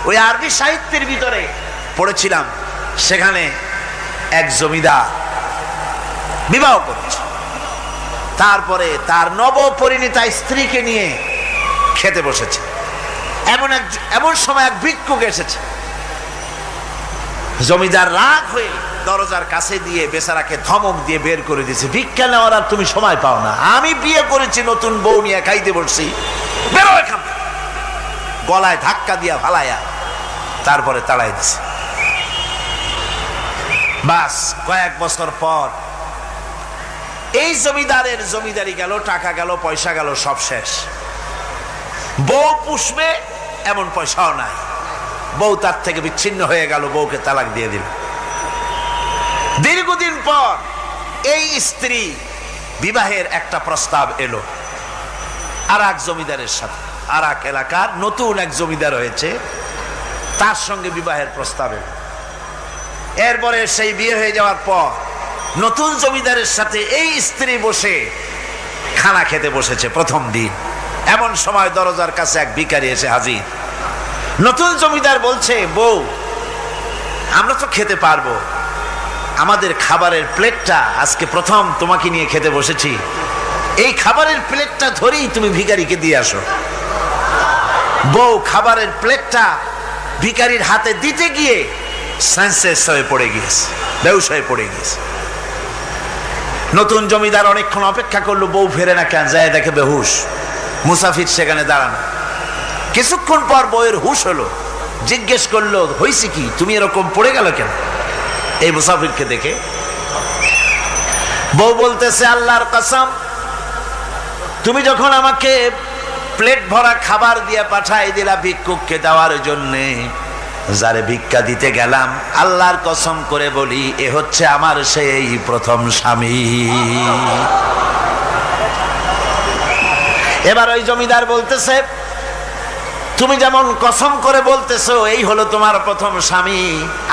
ওই আরবি সাহিত্যের ভিতরে পড়েছিলাম, সেখানে এক জমিদার বিবাহ করেছে, তারপরে তার নবপরিণীতা স্ত্রীকে নিয়ে খেতে বসেছে। এমন সময় এক ভিক্ষুক এসেছে। জমিদার রাগ হয়ে দরজার কাছে দিয়ে বেচারাকে ধমক দিয়ে বের করে দিয়েছে, ভিক্ষা নেওয়ার আর তুমি সময় পাও না, আমি বিয়ে করেছি, নতুন বউ নিয়ে খাইতে বসছি, বেরো এখান থেকে। গলায় ধাক্কা দিয়া ফালাইয়া তারপরে তাড়াই দিছে। বাস কয়েক বছর পর এই জমিদারের জমিদারি গেল, টাকা গেল, পয়সা গেল, সব শেষ। বউ পুষবে এমন পয়সাও নাই, বউ তার থেকে বিচ্ছিন্ন হয়ে গেল, বউকে তালাক দিয়ে দিল। দীর্ঘদিন পর এই স্ত্রী বিবাহের একটা প্রস্তাব এলো আর এক জমিদারের সাথে, আর এক এলাকার নতুন এক জমিদার হয়েছে, তার সঙ্গে বিবাহের প্রস্তাব এলো। এরপরে সেই বিয়ে হয়ে যাওয়ার পর নতুন জমিদারের সাথে এই স্ত্রী বসে খানা খেতে বসেছে প্রথম দিন। এমন সময় দরজার কাছে এক ভিখারি এসে হাজির। নতুন জমিদার বলছে, বউ আমরা তো খেতে পারবো, আমাদের খাবারের প্লেটটা আজকে প্রথম তোমাকে নিয়ে খেতে বসেছি, এই খাবারের প্লেটটা ধরেই তুমি ভিখারিকে দিয়ে আসো। বউ খাবারের প্লেটটা ভিখারির হাতে দিতে গিয়ে সেন্সলেস হয়ে পড়ে গিয়েছে, বেহুশ হয়ে পড়ে গিয়েছে। নতুন জমিদার অনেকক্ষণ অপেক্ষা করলো, বউ ফেরে না কেন, যায় দেখে বেহুশ, মুসাফির সেখানে দাঁড়ানো। কিছুক্ষণ পর বউয়ের হুশ হলো, জিজ্ঞেস করলো, হয়েছে কি, তুমি এরকম পড়ে গেল কেন? এই মুসাফিরকে দেখে বউ বলতেছে, আল্লাহর কসম, তুমি যখন আমাকে প্লেট ভরা খাবার দিয়ে পাঠাই দিলা ভিক্ষুককে দেওয়ার জন্যে, যারে ভিক্ষা দিতে গেলাম, আল্লাহর কসম করে বলি, এ হচ্ছে আমার সেই প্রথম স্বামী। এবার ওই জমিদার বলতেছে, তুমি যেমন কসম করে বলতেছো এই হলো তোমার প্রথম স্বামী,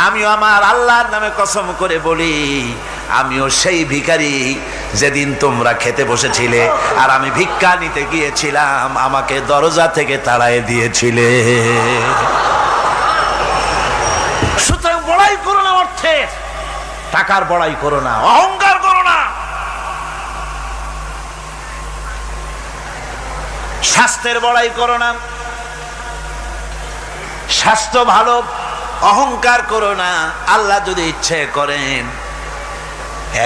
আমিও আমার আল্লাহর নামে কসম করে বলি, আমিও সেই ভিখারি যেদিন তোমরা খেতে বসেছিলে আর আমি ভিক্ষা নিতে গিয়েছিলাম, আমাকে দরজা থেকে তাড়ায় দিয়েছিলে। সুতরাং বড়াই করো না অর্থে, টাকার বড়াই করো না, অহংকার করো না। স্বাস্থ্যের বড়াই করো না, স্বাস্থ্য ভালো, অহংকার করো না। আল্লাহ যদি ইচ্ছে করেন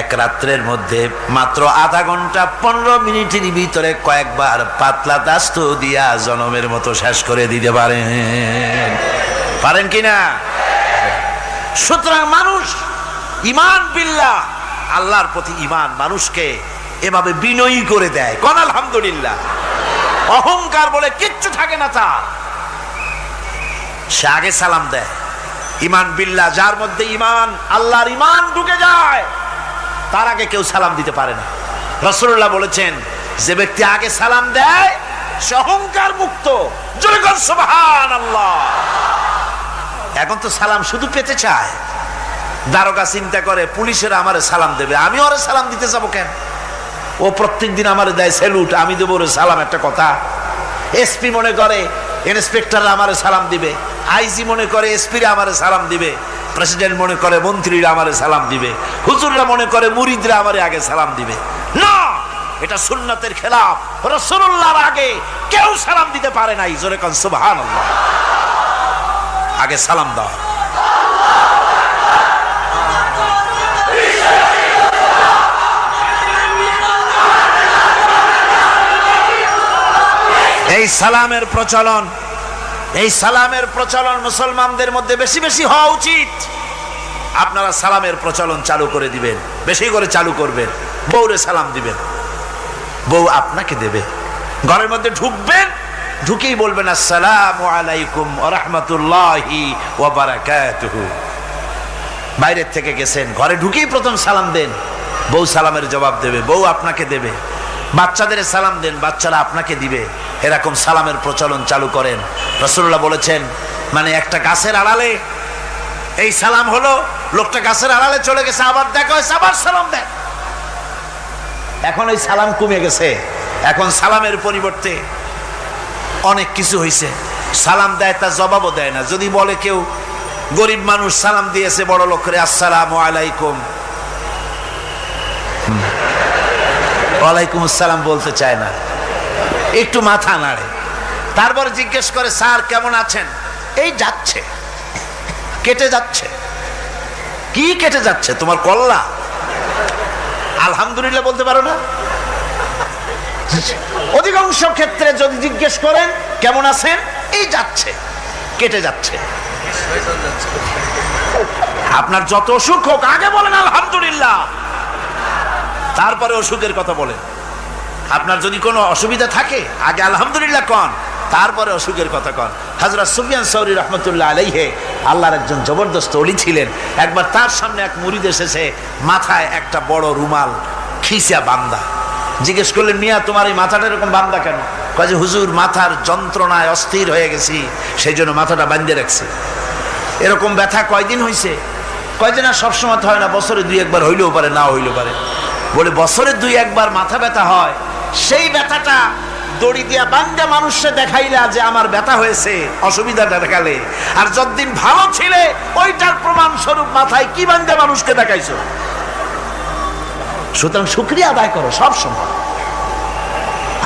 এক রাত্রের মধ্যে মাত্র আধা ঘন্টা 15 মিনিটের ভিতরে কয়েকবার পাতলা দাস্ত দিয়া জনমের মতো শেষ করে দিতে পারেন, পারেন কিনা? সুতরাং মানুষ ঈমান বিল্লাহ, আল্লাহর প্রতি ঈমান মানুষকে এভাবে বিনয়ী করে দেয়। কোন আলহামদুলিল্লাহ। অহংকার বলে কিচ্ছু থাকে না তার, সে আগে সালাম দেয়। ঈমান বিল্লাহ, যার মধ্যে ঈমান, আল্লাহর ঈমান ঢুকে যায়, তার আগে কেউ সালাম দিতে পারে না। রাসূলুল্লাহ বলেছেন, যে ব্যক্তি আগে সালাম দেয় সে অহংকার মুক্ত। জোরে বল সুবহানাল্লাহ। এখন তো সালাম শুধু পেতে চায়। দারোগা চিন্তা করে, পুলিশের আমারে সালাম দেবে, আমি ওরে সালাম দিতে যাবো কেন? ও প্রত্যেক দিন আমারে দেয় স্যালুট, আমি দেবো ওরে সালাম, একটা কথা। এসপি মনে করে ইন্সপেক্টর আমারে সালাম দিবে, আইজি মনে করে এসপিরা আমারে সালাম দিবে, প্রেসিডেন্ট মনে করে মন্ত্রীরা আমারে সালাম দিবে, হুজুররা মনে করে মুরিদরা আমারে আগে সালাম দিবে। না, এটা সুন্নাতের খেলাফ। রাসূলুল্লাহর আগে কেউ সালাম দিতে পারে নাই। জোরে কোন সুবহানাল্লাহ। আগে সালাম দাও। এই সালামের প্রচলন, এই সালামের প্রচলন মুসলমানদের মধ্যে বেশি বেশি হওয়া উচিত। আপনারা সালামের প্রচলন চালু করে দিবেন, বেশি করে চালু করবেন। বউরে সালাম দিবেন, বউ আপনাকে দেবে। ঘরের মধ্যে ঢুকবেন, ঢুকেই বলবেন আসসালামু আলাইকুম ওয়া রাহমাতুল্লাহি ওয়া বারাকাতুহু। বাইরের থেকে গেছেন, ঘরে ঢুকেই প্রথম সালাম দেন, বউ সালামের জবাব দেবে, বউ আপনাকে দেবে। বাচ্চাদের সালাম দেন, বাচ্চারা আপনাকে দিবে। এরকম সালামের প্রচলন চালু করেন। রাসূলুল্লাহ বলেছেন, মানে একটা গাছের আড়ালে এই সালাম হলো, লোকটা গাছের আড়ালে চলে গেছে, আবার দেখা হয়েছে, আবার সালাম দেন। এখন ওই সালাম কমে গেছে, এখন সালামের পরিবর্তে অনেক কিছু হয়েছে। সালাম দেয় তার জবাবও দেয় না। যদি বলে কেউ গরিব মানুষ সালাম দিয়েছে বড় লোক করে, আসসালামু আলাইকুম, ওয়ালাইকুম আসসালাম বলতে চায় না, একটু মাথা নাড়ে। তারপর জিজ্ঞেস করে, স্যার কেমন আছেন? এই যাচ্ছে, কেটে যাচ্ছে। কি কেটে যাচ্ছে? তোমার কল্লা? আলহামদুলিল্লাহ বলতে পারো না? অধিকাংশ ক্ষেত্রে যদি জিজ্ঞেস করেন কেমন আছেন, এই যাচ্ছে, কেটে যাচ্ছে। আপনার যত অসুখ হোক আগে বলেন আলহামদুলিল্লাহ, তারপরে অসুখের কথা বলেন। আপনার যদি কোনো অসুবিধা থাকে আগে আলহামদুলিল্লাহ কন, তারপরে অসুখের কথা কন। হযরত সুফিয়ান সাউরি রাহমাতুল্লাহ আলাইহি আল্লাহর একজন জবরদস্ত ওলি ছিলেন। একবার তার সামনে এক মুরিদ এসেছে, মাথায় একটা বড় রুমাল খিসা বান্দা। জিজ্ঞেস করলেন, মিয়া তোমার এই মাথাটা এরকম বান্দা কেন? কয় যে হুজুর মাথার যন্ত্রণায় অস্থির হয়ে গেছি, সেই জন্য মাথাটা বাঁধে রাখছি। এরকম ব্যথা কয়দিন হয়েছে? কয় যে না সবসময় হয় না, বছরে 2-1 হইলেও পারে, না হইলেও পারে। বলে বছরে 2-1 মাথা ব্যথা হয়, সেই ব্যথাটা দড়ি দিয়া বান্দা মানুষে দেখাইলা যে আমার ব্যথা হয়েছে, অসুবিধাটা দেখালে, আর যতদিন ভালো ছিলে ওইটার প্রমাণ স্বরূপ মাথায় কি বান্দা মানুষকে দেখাইছো। সুতরাং শুকরিয়া আদায় করো সব সময়,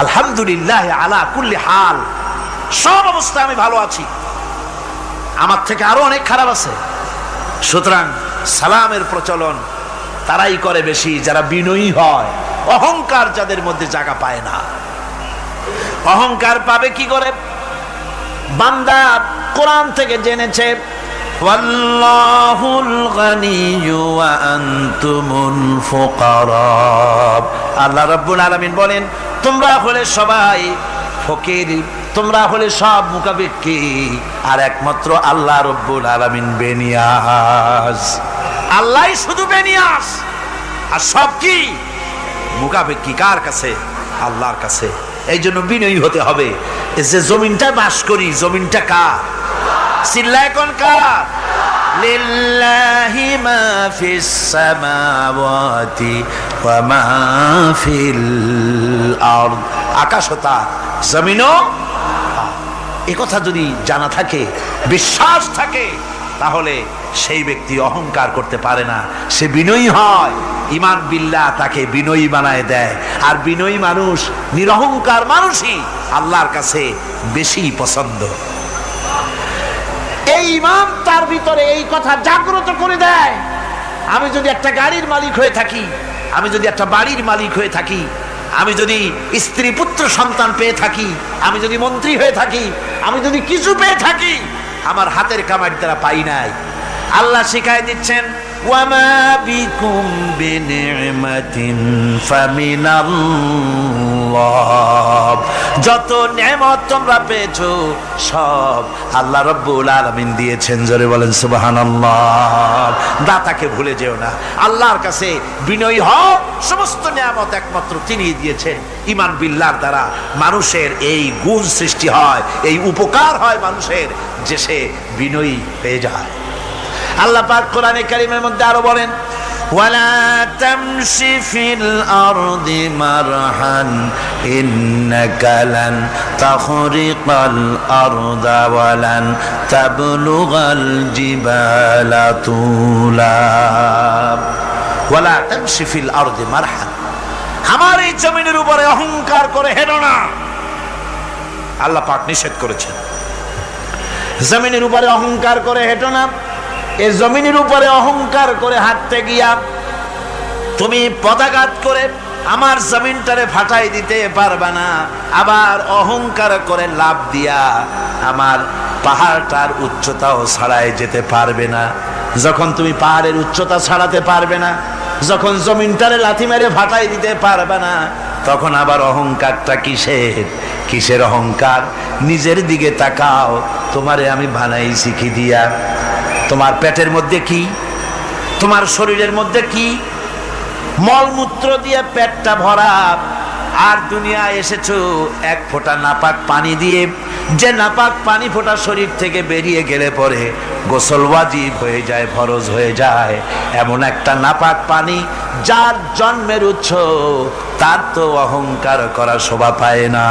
আলহামদুলিল্লাহ আলা কুল্লি হাল। সব অবস্থায় আমি ভালো আছি, আমার থেকে আরো অনেক খারাপ আছে। সুতরাং সালামের প্রচলন তারাই করে বেশি যারা বিনয়ী হয়, অহংকার যাদের মধ্যে জায়গা পায় না। অহংকার পাবে কি করে? বান্দা কোরআন থেকে জেনেছে, ওয়াল্লাহুল গানিয়্যু ওয়া আনতুমুল ফুকারা। আল্লাহ রাব্বুল আলামিন বলেন, তোমরা হলে সবাই ফকির, তোমরা হলে সব মুকাবিক্কি, আর একমাত্র আল্লাহ রাব্বুল আলামিন বেনিয়াজ। আল্লাহই শুধু বেনিয়াজ, আর সব কি মুকাবিক্কি কার কাছে? আল্লাহর কাছে। এই জন্য বিনয়ী হতে হবে। যে জমিনটা বাস করি, জমিনটা কার? চিল্লায় কোন কার? লিল্লাহি মা ফিস সামাওয়াতি ওয়া মা ফিল আরদ। আকাশ ও তার, জমিনও। এই কথা যদি জানা থাকে, বিশ্বাস থাকে, তাহলে সেই ব্যক্তি অহংকার করতে পারে না, সে বিনয়ী হয়। ঈমান বিল্লাহ তাকে বিনয়ী বানায় দেয়। আর বিনয়ী মানুষ, নিরহংকার মানুষই আল্লাহর কাছে বেশি পছন্দ। এই ঈমান তার ভিতরে এই কথা জাগ্রত করে দেয়। আমি যদি একটা গাড়ির মালিক হয়ে থাকি, আমি যদি একটা বাড়ির মালিক হয়ে থাকি, আমি যদি স্ত্রী পুত্র সন্তান পেয়ে থাকি, আমি যদি মন্ত্রী হয়ে থাকি, আমি যদি কিছু পেয়ে থাকি, আমার হাতের কামাইয়ের দ্বারা পাই নাই। আল্লাহ শিখায় দিচ্ছেন, ওয়ামা বিকুম বিনি'মাতিন ফামিনাল্লাহ। যত নেয়ামত তোমরা পেয়েছো সব আল্লাহ রাব্বুল আলামিন দিয়েছেন। জোরে বলেন সুবহানাল্লাহ। দাতাকে ভুলে যেও না, আল্লাহর কাছে বিনয়ী হও। সমস্ত নেয়ামত একমাত্র তিনি দিয়েছেন। ঈমান বিল্লাহর দ্বারা মানুষের এই গুণ সৃষ্টি হয়, এই উপকার হয় মানুষের, যে সে বিনয়ী হয়ে যায়। আল্লাহ পাক কোরআনে কারীমের মধ্যে আরো বলেন, ওয়ালা তামশি ফিল আরদি মারহান ইন্নাকা লান তাখরিকাল আরদা ওয়ালান তাবলুগাল জিবালা তুলা। ওয়ালা তামশি ফিল আরদি মারহান, আমার এই জমিনের উপরে অহংকার করে হেঁটো না। আল্লাহ পাক নিষেধ করেছেন, জমিনের উপরে অহংকার করে হেঁটো না। এই জমিনের উপরে অহংকার করে হাঁটতে গিয়া তুমি পদাঘাত করে আমার জমিনটারে ফাটাই দিতে পারবে না। আবার অহংকার করে লাভ দিয়া আমার পাহাড়টার উচ্চতাও ছাড়াই যেতে পারবে না। যখন তুমি পাহাড়ের উচ্চতা ছাড়াতে পারবে না, যখন জমিনটারে লাথি মেরে ফাটাই দিতে পারবে না, তখন আবার অহংকারটা কিসের? কিসের অহংকার? নিজের দিকে তাকাও, তোমারে আমি বানাইছি কি দিয়া? তোমার পেটের মধ্যে কি? তোমার শরীরের মধ্যে কি? মলমূত্র দিয়ে পেটটা ভরা, আর দুনিয়ায় এসেছো এক ফোঁটা নাপাক পানি দিয়ে। যে নাপাক পানি ফোঁটা শরীর থেকে বেরিয়ে গেলে পরে গোসল ওয়াজিব হয়ে যায়, ফরজ হয়ে যায়। এমন একটা নাপাক পানি, যার জন্মের উৎস, তার তো অহংকার করা শোভা পায় না।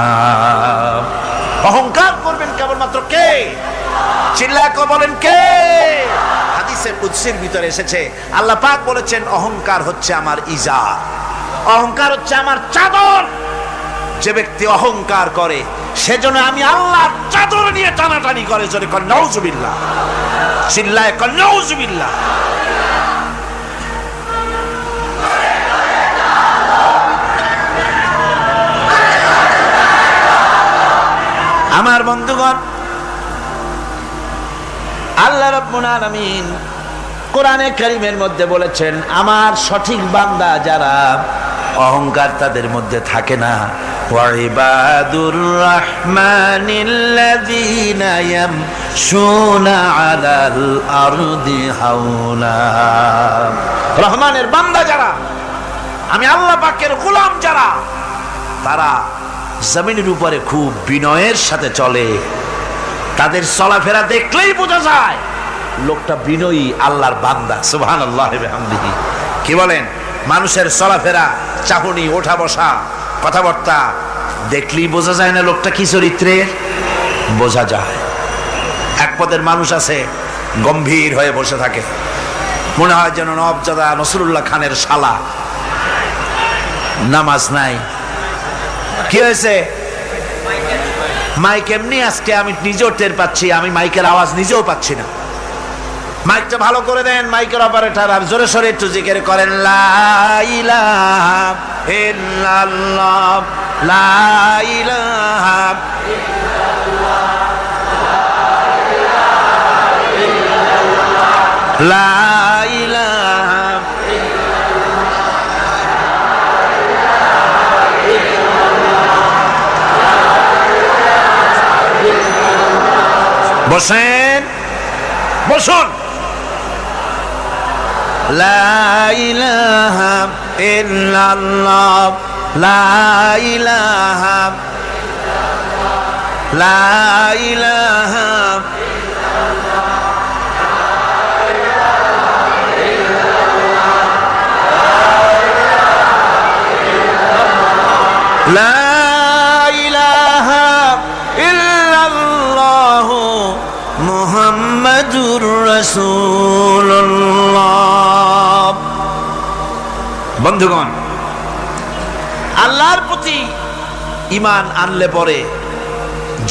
অহংকার করবেন কেবলমাত্র কে? চিল্লায় বলেন কে? হাদিসে কুদসির ভিতরে এসেছে, আল্লাহ পাক বলেছেন অহংকার হচ্ছে আমার ইজার, অহংকার হচ্ছে আমার চাদর। যে ব্যক্তি অহংকার করে সেজন্য আমি আল্লাহর চাদর নিয়ে টানাটানি করে, জোরে কর নাউজুবিল্লাহ, চিল্লায় কর নাউজুবিল্লাহ। আমার বন্ধুগণ, আল্লাহ রাব্বুল আলামিন কোরআনে কারীমের মধ্যে বলেছেন, আমার সঠিক বান্দা যারা অহংকার তাদের মধ্যে থাকে না। ওয়া ইবাদুর রাহমানিল্লাযীনা ইয়ামশুনা আলাল আরদি হাওলা। রহমানের বান্দা যারা, আমি আল্লাহ পাকের গোলাম যারা, তারা জমিনের উপরে খুব বিনয়ের সাথে চলে। তাদের চলাফেরা দেখলেই বোঝা যায় লোকটা বিনয়ী, আল্লাহর বান্দা। সুবহানাল্লাহ ওয়া বিহামদিহি। কি বলেন? মানুষের চলাফেরা, চাহনি, ওঠা বসা, কথাবার্তা দেখলেই বোঝা যায় না লোকটা কি চরিত্রের? বোঝা যায়। এক পদের মানুষ আছে, গম্ভীর হয়ে বসে থাকে, মনে হয় যেন নওয়াবজাদা নসরুল্লাহ খানের শালা। নামাজ নাই। কি হয়েছে? মাইক এমনি আজকে আমি নিজেও টের পাচ্ছি, আমি মাইকের আওয়াজ নিজেও পাচ্ছি না। মাইকটা ভালো করে দেন মাইকের অপারেটর, আর জোরে সোরে একটু জিকির করেন, লা ইলাহা ইল্লাল্লাহ, লা ইলাহা ইল্লাল্লাহ, লা ইলাহা। বসেন, বসুন। লা ইলাহা ইল্লাল্লাহ, লা ইলাহা, লা ইলাহা, লা ইলাহা ইল্লাল্লাহ মুহাম্মাদুর রাসূলুল্লাহ। বন্ধুগণ, আল্লাহর প্রতি ঈমান আনলে পরে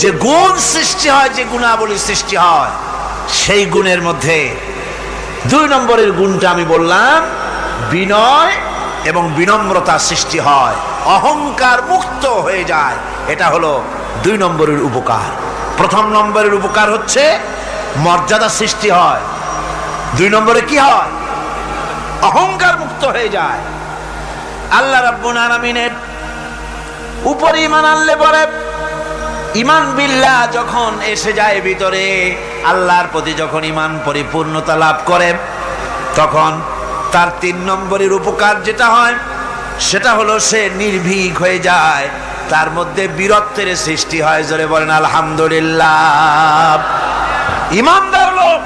যে গুণ সৃষ্টি হয়, যে গুণাবলী সৃষ্টি হয়, সেই গুণের মধ্যে 2 নম্বরের গুণটা আমি বললাম, বিনয় এবং বিনম্রতা সৃষ্টি হয়, অহংকার মুক্ত হয়ে যায়। এটা হলো 2 নম্বরের উপকার। 1 নম্বরের উপকার হচ্ছে মর্যাদা সৃষ্টি হয়। 2 নম্বরে কি হয়? অহংকার মুক্ত হয়ে যায়। আল্লাহ রাব্বুল আলামিনের উপর ঈমান আনলে পরে, ঈমান বিল্লাহ যখন এসে যায় ভিতরে, আল্লাহর প্রতি যখন ঈমান পরিপূর্ণতা লাভ করে, তখন তার 3 নম্বরের উপকার যেটা হয় সেটা হলো সে নির্ভীক হয়ে যায়, তার মধ্যে বীরত্বের সৃষ্টি হয়। জোরে বলেন আলহামদুলিল্লাহ। ঈমানদার লোক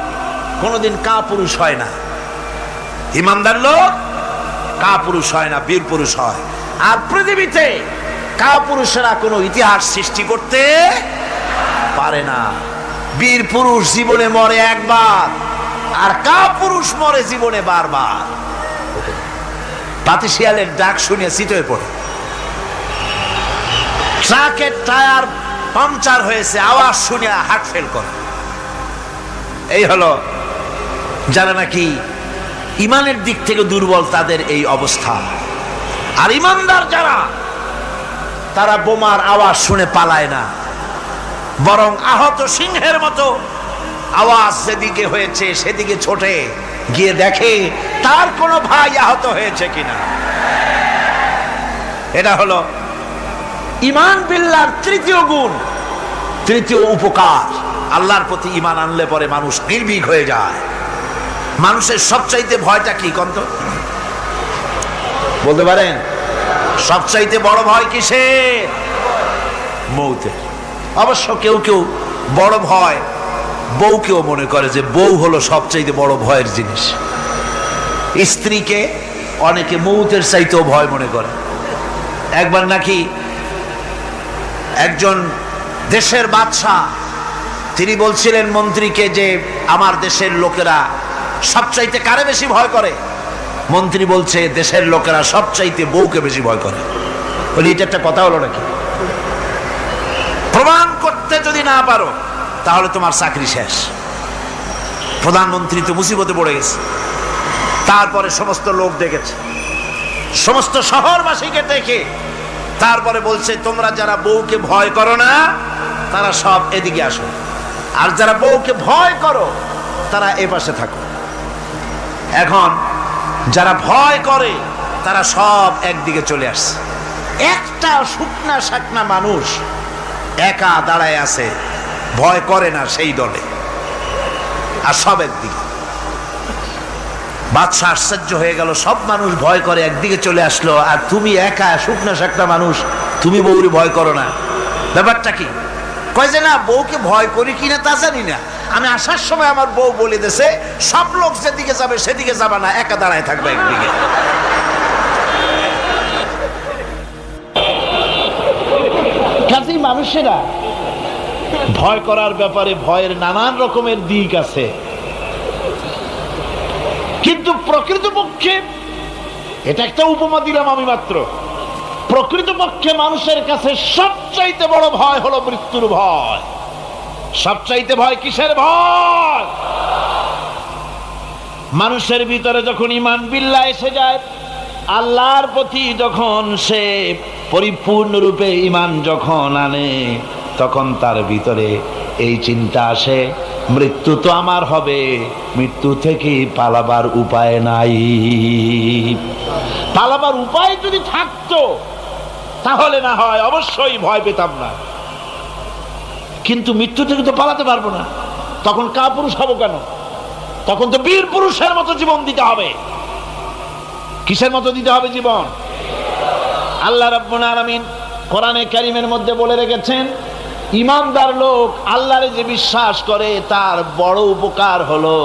কোনোদিন কাপুরুষ হয় না। ঈমানদার লোক কাপুরুষ হয় না, বীর পুরুষ হয়। আর পৃথিবীতে কাপুরুষেরা কোনো ইতিহাস সৃষ্টি করতে পারে না। বীর পুরুষ জীবনে মরে একবার, আর কাপুরুষ মরে জীবনে বারবার। পাতিশিয়ালের ডাক শুনে চিতয়ে পড়ে, ট্রাকের টায়ার পাংচার হয়েছে, আওয়াজ শুনে হার্ট ফেল করে। এই হলো যারা নাকি ইমানের দিক থেকে দুর্বল, তাদের এই অবস্থা। আর ইমানদার যারা, তারা বোমার আওয়াজ শুনে পালায় না, বরং আহত সিংহের মতো আওয়াজ যেদিকে হয়েছে সেদিকে ছোটে গিয়ে দেখে তার কোনো ভাই আহত হয়েছে কিনা। এটা হলো ঈমান বিল্লাহর 3য় গুণ, 3য় উপকার। আল্লাহর প্রতি ঈমান আনলে পরে মানুষ নির্ভীক হয়ে যায়। মানুষের সবচাইতে ভয়টা কি কন্ত বলতে পারেন? সবচাইতে বড় ভয় কিসের? মৌতের। অবশ্য কেউ কেউ বড় ভয় বউকেও মনে করে যে বউ হলো সবচাইতে বড় ভয়ের জিনিস। স্ত্রীকে অনেকে মৌতের চাইতেও ভয় মনে করে। একবার নাকি একজন দেশের বাদশাহ তিনি বলছিলেন মন্ত্রীকে যে আমার দেশের লোকেরা সবচাইতে কারে বেশি ভয় করে? মন্ত্রী বলছে দেশের লোকেরা সবচাইতে বউকে বেশি ভয় করে। বলি এটা একটা কথা হলো নাকি? প্রমাণ করতে যদি না পারো তাহলে তোমার চাকরি শেষ। প্রধানমন্ত্রী তো মুসিবতে পড়ে গেছে। তারপরে সমস্ত লোক ডেকেছে, সমস্ত শহরবাসীকে ডেকে তারপরে বলছে তোমরা যারা বউকে ভয় করো না তারা সব এদিকে আসো, আর যারা বউকে ভয় করো তারা এ পাশে থাকো। এখন যারা ভয় করে তারা সব একদিকে চলে আসছে। একটা শুকনা শাকনা মানুষ একা দাঁড়ায় আছে, ভয় করে না সেই দলে, আর সব একদিকে। বাদশা আশ্চর্য হয়ে গেল, সব মানুষ ভয় করে একদিকে চলে আসলো, আর তুমি একা শুকনা শাকনা মানুষ, তুমি বউরে ভয় করো না, ব্যাপারটা কি? কয় যে না, বউকে ভয় করি কিনা তা জানি না, আমি আসার সময় আমার বউ বলে দিয়েছে সব লোক যেদিকে যাবে সেদিকে যাবে না, একা দাঁড়ায় থাকবে একদিকে। কাজেই মানুষেরা ভয় করার ব্যাপারে ভয়ের নানান রকমের দিক আছে, কিন্তু প্রকৃতপক্ষে এটা একটা উপমা দিলাম আমি মাত্র। প্রকৃতপক্ষে মানুষের কাছে সবচাইতে বড় ভয় হলো মৃত্যুর ভয়। সবচাইতে ভয় কিসের ভয়? মানুষের ভিতরে যখন ঈমান বিল্লাহ এসে যায়, আল্লাহর প্রতি যখন সে পরিপূর্ণরূপে ঈমান যখন আনে, তখন তার ভিতরে এই চিন্তা আসে মৃত্যু তো আমার হবে, মৃত্যু থেকে পালাবার উপায় নাই। পালাবার উপায় যদি থাকতো তাহলে না হয় অবশ্যই ভয় পেতাম না, কিন্তু মৃত্যু থেকে তো পালাতে পারবো না, তখন কাপুরুষ হব কেন? তখন তো বীর পুরুষের মতো জীবন দিতে হবে। কিসের মতো দিতে হবে জীবন? আল্লাহ রাব্বুল আলামিন কোরআনে কারীমের মধ্যে বলে রেখেছেন, ঈমানদার লোক আল্লাহরে যে বিশ্বাস করে তার বড় উপকার হলো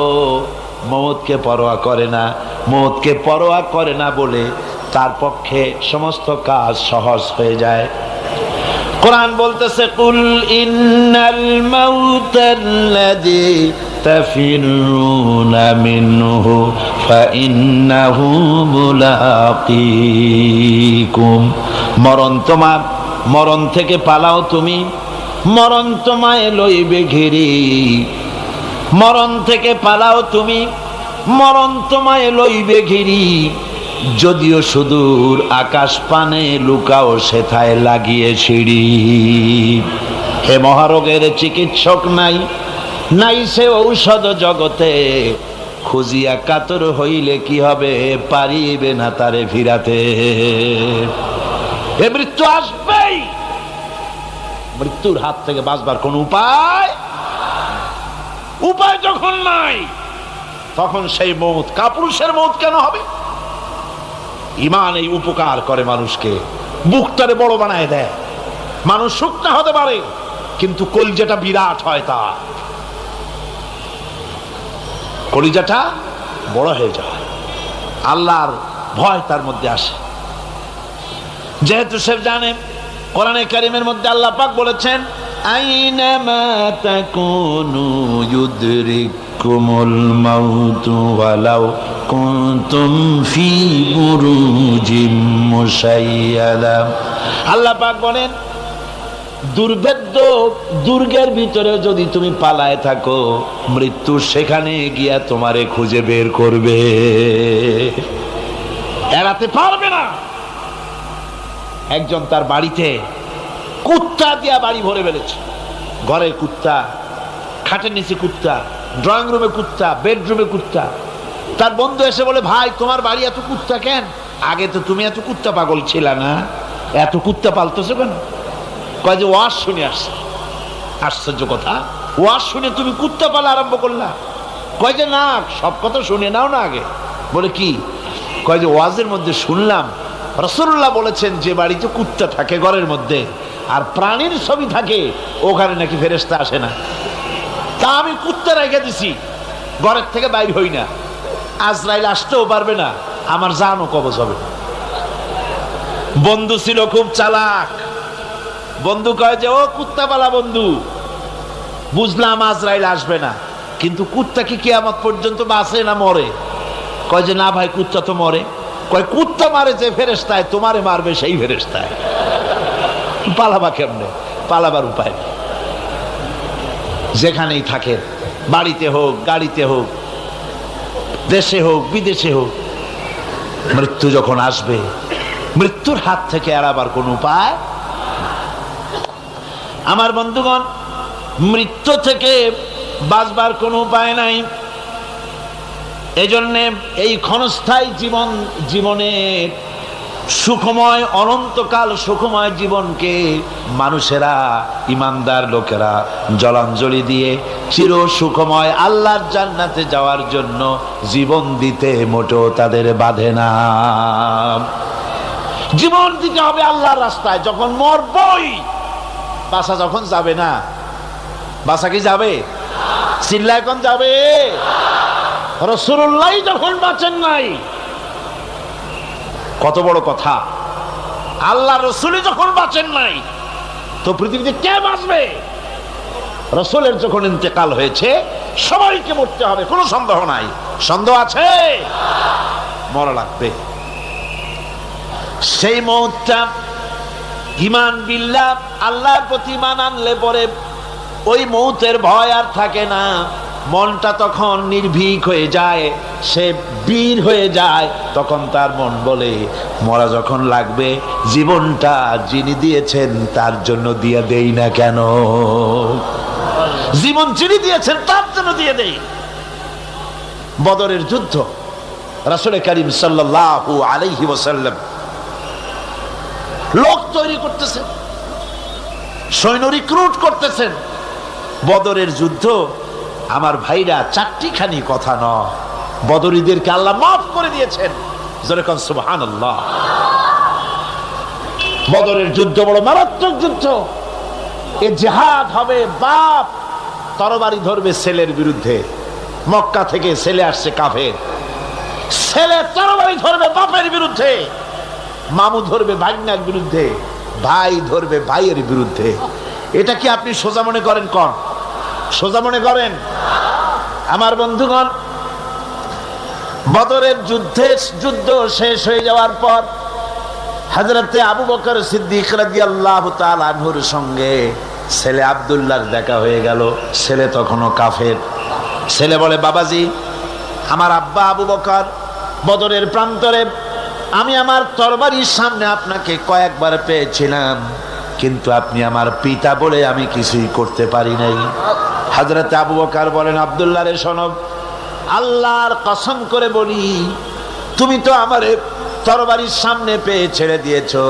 মওতকে পরোয়া করে না। মওতকে পরোয়া করে না বলে তার পক্ষে সমস্ত কাজ সহজ হয়ে যায়। কোরআন বলতেছে, কুল ইন্নাল মাউতাল্লাযী তাফিরুনা মিনহু ফাইন্নাহু মুলাকীকুম। মরণ থেকে পালাও তুমি, মরণ তোমায় লইবে ঘিরি। মরণ থেকে পালাও তুমি, মরণ তোমায় লইবে ঘিরি। যদিও সুদূর আকাশ পানে লুকাও সেথায় লাগিয়ে সিঁড়ি। হে মহারোগের চিকিৎসক নাই, নাই সে ঔষধ জগতে। খুঁজিয়া কাতর হইলে কি হবে, পারিবে না তারে ফিরাতে। হে মৃত্যু আসবেই, মৃত্যুর হাত থেকে বাঁচবার কোন উপায় যখন নাই, তখন সেই মওত কাপুরুষের মওত কেন হবে? ঈমান এই উপকার করে মানুষকে, বুকটারে বড় বানায় দেয়। মানুষ শুকনা হতে পারে কিন্তু কলিজাটা বিরাট হয়, তার কলিজাটা বড় হয়ে যায়, আল্লাহর ভয় তার মধ্যে আসে। যেহেতু সে জানে, কোরআনে কারীমের মধ্যে আল্লাহ পাক বলেছেন, আইনামা তাকুনু ইউদরিকুমুল মাউতু ওয়ালাউ কুনতুম ফি বুরুজিম মুশাইয়াদা। আল্লাহ পাক বলেন, দুর্ভেদ্য দুর্গের ভিতরে যদি তুমি পালায় থাকো, মৃত্যু সেখানে গিয়া তোমারে খুঁজে বের করবে, এড়াতে পারবে না। একজন তার বাড়িতে কুত্তা দিয়া বাড়ি ভরে ফেলেছে। ঘরের কুত্তা, খাটের নিচে কুত্তা, ড্রয়িং রুমে কুত্তা, বেডরুমে কুত্তা। তার বন্ধু এসে বলে, ভাই তোমার বাড়ি এত কুত্তা কেন? আগে তো তুমি এত কুত্তা পাগল ছিল না, এত কুত্তা পালতেছো কেন? কয় যে ওয়াজ শুনে আসছে। আশ্চর্য কথা, ওয়াজ শুনে তুমি কুত্তা পালা আরম্ভ করলা? কয় যে না, সব কথা শুনে নাও না আগে। বলে কি? কয় যে ওয়াজের মধ্যে শুনলাম রাসূলুল্লাহ বলেছেন যে বাড়িতে কুত্তা থাকে ঘরের মধ্যে আর প্রাণীর ছবি থাকে, ওখানে নাকি ফেরেশতা আসে না। তা আমি কুত্তা রেখে দিছি, ঘরের থেকে বাইর হই না, আজরাইল আসতেও পারবে না, আমার জানও কবজ হবে। বন্ধু ছিল খুব চালাক, বন্ধু কয় যে ও কুত্তাওয়ালা বন্ধু, বুঝলাম আজরাইল আসবে না, কিন্তু কুত্তা কি কিয়ামত পর্যন্ত বাঁচে না মরে? কয় যে না ভাই, কুত্তা তো মরে। কয় কুত্তা মারে যে ফেরেশতায়, তোমারে মারবে সেই ফেরেশতায়। পালাবা কেমনে? পালাবার উপায় নেই। যেখানেই থাকেন, বাড়িতে হোক, গাড়িতে হোক, দেশে হোক, বিদেশে হোক, মৃত্যু যখন আসবে, মৃত্যুর হাত থেকে এড়াবার কোন উপায়। আমার বন্ধুগণ, মৃত্যু থেকে বাঁচবার কোনো উপায় নাই। এজন্য এই ক্ষণস্থায়ী জীবনের সুখময়, অনন্তকাল সুখময় জীবনকে মানুষেরা, ইমানদার লোকেরা জলাঞ্জলি দিয়ে চির সুখময় আল্লাহর জান্নাতে যাওয়ার জন্য জীবন দিতে মোটেও তাদের বাধে না। জীবন দিতে হবে আল্লাহর রাস্তায়। যখন মরবই, বাসা যখন যাবে না, বাসা কি যাবে? চিল্লা এখন যাবে। রাসূলুল্লাহ যখন বাঁচেন নাই, কত বড় কথা, আল্লাহ রাসূলই যখন বাঁচেন নাই, তো পৃথিবীতে কে বাঁচবে? রাসূলের যখন ইন্তেকাল হয়েছে, সবাইকে মরতে হবে, কোনো সন্দেহ নাই। সন্দেহ আছে? মরা লাগবে। সেই মওতটা ঈমান বিল্লাহ, আল্লাহর প্রতি ঈমান আনলে পরে ওই মওতের ভয় আর থাকে না। মনটা তখন নির্ভীক হয়ে যায়, সে বীর হয়ে যায়। তখন তার মন বলে, মরা যখন লাগবে, জীবনটা যিনি দিয়েছেন তার জন্য দিয়ে দেই না কেন? জীবন যিনি দিয়েছেন তার জন্য দিয়ে দেই। বদরের যুদ্ধ, রাসূল করিম সাল্লাল্লাহু আলাইহি ওয়াসাল্লাম লোক তৈরি করতেছেন, সৈন্য রিক্রুট করতেছেন। বদরের যুদ্ধ, আমার ভাইরা, চারটিখানি কথা নয়। বদরীদেরকে আল্লাহ মাফ করে দিয়েছেন। যেরকম সুবহানাল্লাহ। বদরের যুদ্ধ বড় মারাত্মক যুদ্ধ। এ জিহাদ হবে, বাপ তরবারি ধরবে ছেলের বিরুদ্ধে। মক্কা থেকে ছেলে আসছে কাফের, ছেলে তরবারি ধরবে বাপের বিরুদ্ধে, মামু ধরবে ভাগ্নার বিরুদ্ধে, ভাই ধরবে ভাইয়ের বিরুদ্ধে। এটা কি আপনি সোজা মনে করেন? কোন সোজা মনে করেন? আমার বন্ধুগণ, বদরের যুদ্ধ শেষ হয়ে যাওয়ার পর হযরতে আবু বকর সিদ্দিক রাদিয়াল্লাহু তাআলা আনহুর সঙ্গে ছেলে আব্দুল্লাহর দেখা হয়ে গেল। ছেলে তখনও কাফের। ছেলে বলে, বাবাজি, আমার আব্বা আবু বকর বদরের প্রান্তরে, আমি আমার তরবারির সামনে আপনাকে কয়েকবার পেয়েছিলাম, কিন্তু আপনি আমার পিতা বলে আমি কিছুই করতে পারি নাই। হযরত আবু বকর বলেন, আব্দুল্লাহ রে শোনো, আল্লাহর কসম করে বলি, তুমি তো আমার তরবারির সামনে পেয়ে ছেড়ে দিয়েছো,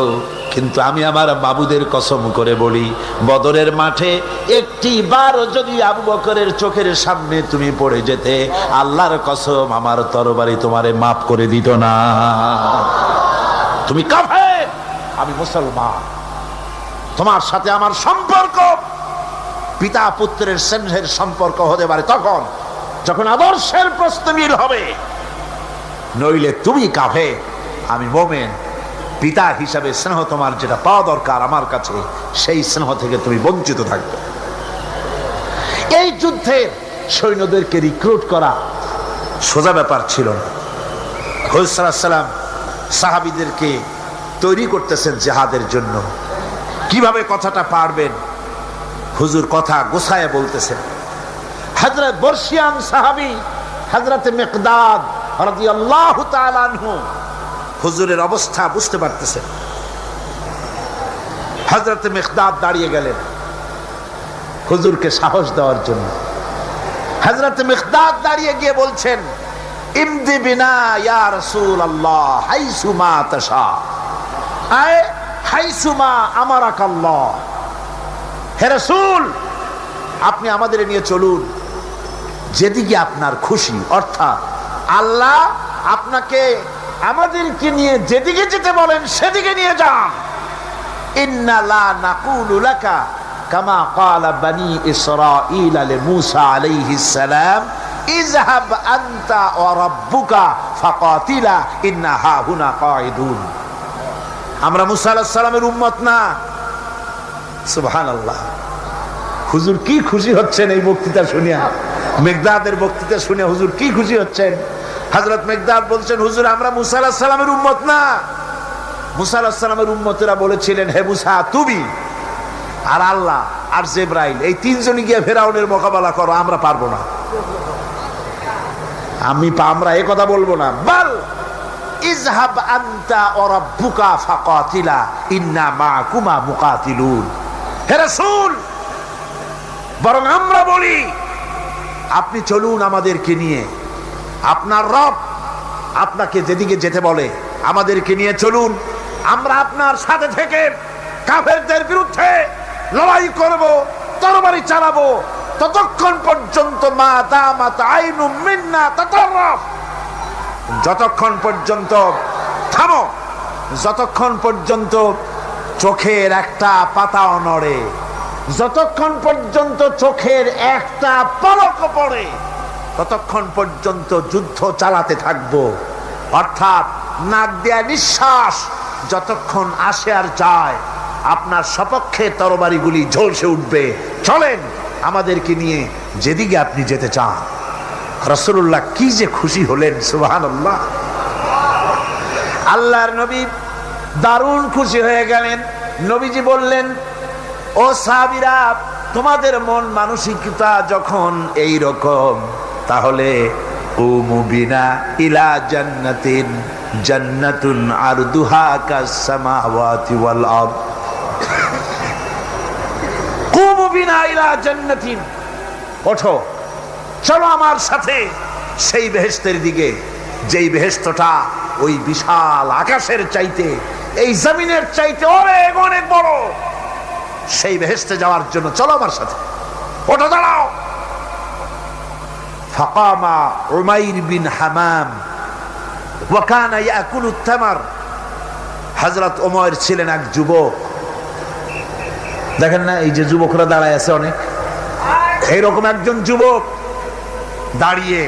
কিন্তু আমি আমার মাবুদের কসম করে বলি, বদরের মাঠে একটি বারও যদি আবু বকরের চোখের সামনে তুমি পড়ে যেতে, আল্লাহর কসম আমার তরবারি তোমারে মাফ করে দিত না। তুমি কাফের, আমি মুসলমান। তোমার সাথে আমার সম্পর্ক পিতা পুত্রের স্নেহের সম্পর্ক হতে পারে তখন যখন আদর্শের প্রশ্ন মিল হবে, নইলে তুমি কাফের, আমি মুমিন। পিতা হিসাবে স্নেহ তোমার যেটা পাওয়া দরকার আমার কাছে, সেই স্নেহ থেকে তুমি বঞ্চিত থাকবে। এই যুদ্ধে সৈন্যদেরকে রিক্রুট করা সোজা ব্যাপার ছিল না। হুজুর সাল্লাল্লাহু আলাইহি ওয়াসাল্লাম সাহাবীদেরকে তৈরি করতেছেন জিহাদের জন্য। কিভাবে কথাটা পারবেন, হুজুর কথা গোছায় বলতেছেন। হযরত বর্ষিয়ান সাহাবী হযরত মিকদাদ রাদিয়াল্লাহু তাআলা আনহু হুজুরের অবস্থা বুঝতে পারতেছেন। হযরত মিকদাদ দাঁড়িয়ে গেলেন হুজুরকে সাহস দেওয়ার জন্য। হযরত মিকদাদ দাঁড়িয়ে গিয়ে বলছেন, ইমদি বিনা ইয়া রাসূলুল্লাহ হাইসুমা তাশা, আয় হাইসুমা আমারাকাল্লাহ। হে রাসূল, আপনি আমাদের নিয়ে চলুন যেদিকে আপনার খুশি, অর্থাৎ আল্লাহ আপনাকে আমাদেরকে নিয়ে যেদিকে যেতে বলেন সেদিকে নিয়ে যান। ইন্না লা নাকুলু লাকা কামা ক্বালা বনি ইসরাঈল লিমূসা আলাইহিস সালাম, ইযহাব আনতা ওয়া রাব্বুকা ফাকাতিলা ইন্না হাহুনা কাঈদুন। আমরা মূসা আলাইহিস সালামের উম্মত না, সুবহানাল্লাহ। হুজুর কি খুশি হচ্ছেন এই বক্তৃতা শুনিয়া, মেঘদাদের বক্তৃতা শুনে হুজুর কি খুশি হচ্ছেন। হযরত মেঘদাদ বলছেন, হুজুর আমরা মুসা আলাইহিস সালামের উম্মত না। মুসা আলাইহিস সালামের উম্মতেরা বলেছিলেন, হে মুসা তুমি আর আল্লাহ আর জিবরাইল এই তিনজনই গিয়ে ফেরাউনের মোকাবেলা করো, আমরা পারবো না। আমরা এই কথা বলবো না। বল ইযহাব আনতা ওয়া রাব্বুকা ফাকাতিলা ইন্না মাআকুমা মুকাতিলুন। হে রাসূল, বরং আমরা বলি আপনি চলুন আমাদেরকে নিয়ে, আপনার রব আপনাকে যেদিকে যেতে বলে আমাদেরকে নিয়ে চলুন, আমরা আপনার সাথে থেকে কাফেরদের বিরুদ্ধে লড়াই করব, তরবারি চালাবো ততক্ষণ পর্যন্ত মা দামাত আইনু মিন্না তাতাররাফ, যতক্ষণ পর্যন্ত থামো, যতক্ষণ পর্যন্ত চোখের একটা পাতাও নড়ে, যতক্ষণ পর্যন্ত চোখের একটা পলক পড়ে ততক্ষণ পর্যন্ত যুদ্ধ চালাতে থাকবো। অর্থাৎ নাক দেয়া নিঃশ্বাস যতক্ষণ আসে আর যায় আপনার সপক্ষে তরবারিগুলি ঝলসে উঠবে। চলেন আমাদেরকে নিয়ে যেদিকে আপনি যেতে চান। রাসূলুল্লাহ কি যে খুশি হলেন, সুবহানাল্লাহ। আল্লাহর নবী দারুণ খুশি হয়ে গেলেন। নবীজি বললেন, ও সাহাবীরা, তোমাদের মন মানসিকতা যখন এই রকম, তাহলে কুমু বিনা ইলা জান্নাতিন জান্নাতুন আরদুহা কাস সামাওয়াতি ওয়াল আরদ। কুমু বিনা ইলা জান্নাতিন, ওঠো চলো আমার সাথে সেই বেহেশতের দিকে, যেই বেহেশতটা ওই বিশাল আকাশের চাইতে, এই জমিনের চাইতে অনেক অনেক বড়। সেই বেহেশতে যাওয়ার জন্য চলো আমার সাথে, ওঠো দাঁড়াও। ফাকামা উমাইর বিন হামাম ওয়া কানা ইয়াকুলু তামার। হযরত ওমর ছিলেন এক যুবক। দেখেন না এই যে যুবকরা দাঁড়ায় আছে অনেক, এইরকম একজন যুবক দাঁড়িয়ে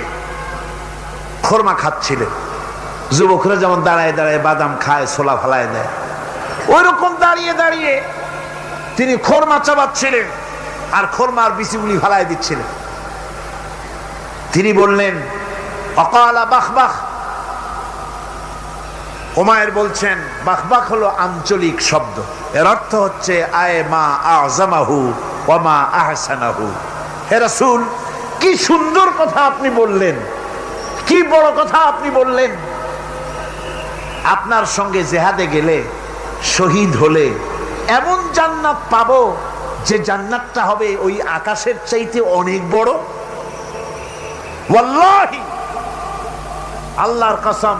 খোরমা খাচ্ছিলেন। যুবকরা যেমন দাঁড়ায় দাঁড়ায় বাদাম খায়, ছোলা ফালায় দেয়, ওই রকম দাঁড়িয়ে দাঁড়িয়ে তিনি খোরমা চাবাচ্ছিলেন আর খোরমার বিচিগুলি ফালায় দিচ্ছিলেন। তিনি বললেন, অকালা বাখবাখ। উমাইর বলছেন, বাখবাখ হলো আঞ্চলিক শব্দ, এর অর্থ হচ্ছে আয় মা আযমাহু ওয়া মা আহসানাহু। হে রাসূল, কি সুন্দর কথা আপনি বললেন, কি বড় কথা আপনি বললেন। আপনার সঙ্গে জিহাদে গেলে, শহীদ হলে এমন জান্নাত পাবো যে জান্নাতটা হবে ওই আকাশের চাইতে অনেক বড়। ওয়াল্লাহি, আল্লাহর কসম,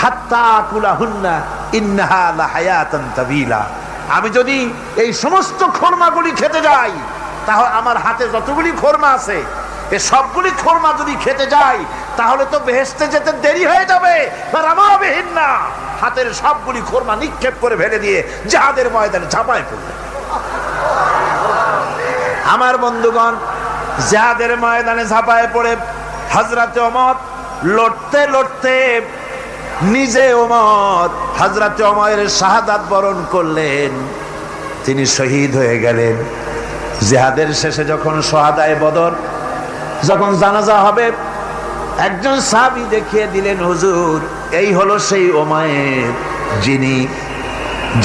হাত্তা কুলাহুন্না ইন্নাহা লাহায়াতান তাবিলা। আমি যদি এই সমস্ত খোরমাগুলি খেতে যাই, তাহলে আমার হাতে যতগুলি খোরমা আছে এই সবগুলি খোরমা যদি খেতে যাই তাহলে তো বেহেশতে যেতে দেরি হয়ে যাবে। রামাবিহিন্না, হাতের সবগুলি খোরমা নিক্ষেপ করে ফেলে দিয়ে জিহাদের ময়দানে ঝাঁপায় পড়লেন। আমার বন্ধুগণ, জিহাদের ময়দানে ঝাঁপায় পড়ে হযরতে ওমর লড়তে লড়তে নিজে ওমর হযরতে ওমরের শাহাদাত বরণ করলেন, তিনি শহীদ হয়ে গেলেন। জিহাদের শেষে যখন শুহাদায়ে বদর যখন জানাজা হবে, একজন সাহাবী দেখিয়ে দিলেন, হুজুর এই হলো সেই ওমর যিনি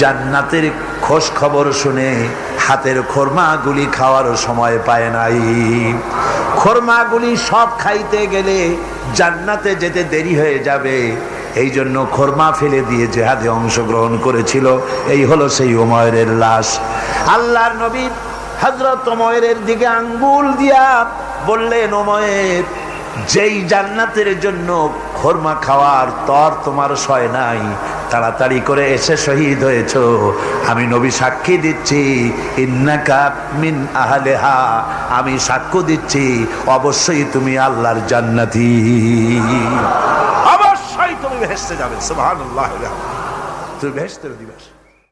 জান্নাতের খোঁজ খবর শুনে হাতের খোরমাগুলি খাওয়ার সময় পায় নাই। খোরমাগুলি সব খাইতে গেলে জান্নাতে যেতে দেরি হয়ে যাবে, এই জন্য খোরমা ফেলে দিয়ে জিহাদে অংশগ্রহণ করেছিল। এই হলো সেই ওমরের লাশ। আল্লাহর নবী হযরত ওমরের দিকে আঙ্গুল দিয়া বললেন, ওমর, যেই জান্নাতের জন্য খোরমা খাওয়ার তর তোমার সয় নাই, তাড়াতাড়ি করে এসে শহীদ হয়েছো, আমি নবী সাক্ষী দিচ্ছি, ইন্নাকা মিন আহলিহা, আমি সাক্ষ্য দিচ্ছি অবশ্যই তুমি আল্লাহর জান্নাতি, অবশ্যই তুমি বেহেশতে যাবে। সুবহানাল্লাহ, তুমি বেহেশতের অধিবাসী।